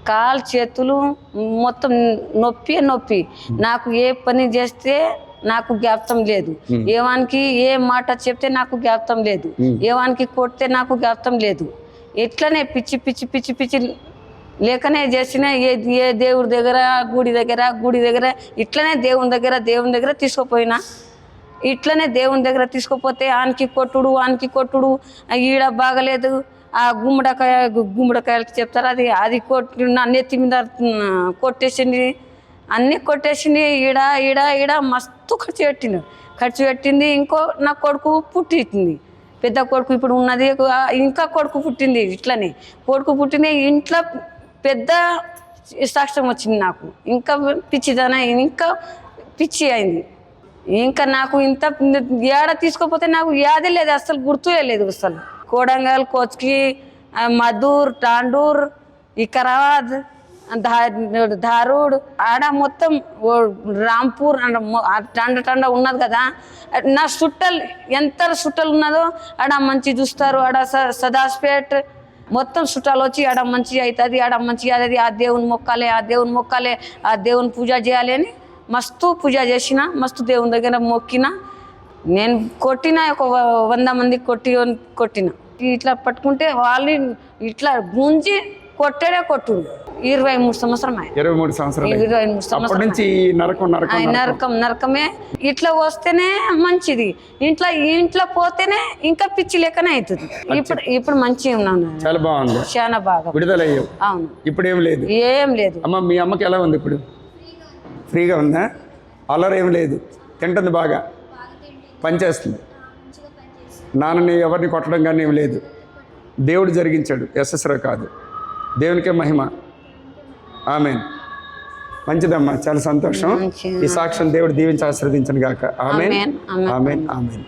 కాలు చేతులు మొత్తం నొప్పి. నాకు ఏ పని చేస్తే నాకు జ్ఞాపకం లేదు, ఏవానికి ఏ మాట చెప్తే నాకు జ్ఞాపకం లేదు, ఏవానికి కొడితే నాకు జ్ఞాపకం లేదు. ఎట్లనే పిచ్చి లేకనే చేసిన ఏ దేవుడి దగ్గర గుడి దగ్గర ఇట్లనే దేవుని దగ్గర తీసుకుపోయినా. ఇట్లనే దేవుని దగ్గర తీసుకుపోతే ఆనికి కొట్టుడు ఈడ బాగలేదు. ఆ గుమ్మడికాయలు చెప్తారు, అది కొట్టి నా నెత్తి మీద కొట్టేసింది, అన్నీ కొట్టేసింది. ఈడ మస్తు ఖర్చు పెట్టింది. ఇంకో నా కొడుకు పుట్టింది, పెద్ద కొడుకు ఇప్పుడు ఉన్నది, ఇంకా కొడుకు పుట్టింది. ఇట్లనే కొడుకు పుట్టింది, ఇంట్లో పెద్ద సాక్ష్యం వచ్చింది నాకు. ఇంకా పిచ్చిదన, ఇంకా పిచ్చి అయింది. ఇంకా నాకు ఇంత ఏడ తీసుకోపోతే నాకు యాదే లేదు, అసలు గుర్తు లేదు. అసలు కోడంగల్, కోచ్కి, మధూర్, తాండూర్, వికారాబాద్, ధారూడ్ ఆడ మొత్తం రాంపూర్ టండ ఉన్నది కదా. నా చుట్టాలు ఎంత చుట్టాలు ఉన్నదో ఆడ మంచి చూస్తారు. ఆడ సదాస్పేట్ మొత్తం చుట్టాలు వచ్చి ఆడ మంచి అవుతుంది, ఆడ మంచి అవుతుంది, ఆ దేవుని మొక్కాలి, ఆ దేవుని పూజ చేయాలి అని మస్తు పూజ చేసిన, మస్తు దేవుని దగ్గర మొక్కిన. నేను కొట్టిన, ఒక 100 మంది కొట్టిన. ఇట్లా పట్టుకుంటే వాళ్ళు ఇట్లా గుంజి కొట్టుడు. 23 సంవత్సరం. 23 సంవత్సరాలు నుంచి నరకమే. ఇట్లా వస్తేనే మంచిది, ఇంట్లో పోతేనే ఇంకా పిచ్చి లెక్కనే అవుతుంది. ఇప్పుడు మంచిగా ఉన్నాను, చాలా బాగుంది, చాలా బాగా విడుదలయ్యావు. అవును, ఇప్పుడు ఏం లేదు. అమ్మ, మీ అమ్మకి ఎలా ఉంది ఇప్పుడు? ఫ్రీగా ఉందా? అల్లరి ఏం లేదు, తింటుంది బాగా, పనిచేస్తుంది. నాన్నని ఎవరిని కొట్టడం కానీ ఏం లేదు. దేవుడు జరిగించాడు, ఎస్ఎస్రావు కాదు. దేవునికే మహిమ. ఆమేన్. మంచిదమ్మా, చాలా సంతోషం. ఈ సాక్ష్యం దేవుడు దీవించి ఆశీర్వదించను గాక. ఆమేన్, ఆమేన్, ఆమేన్.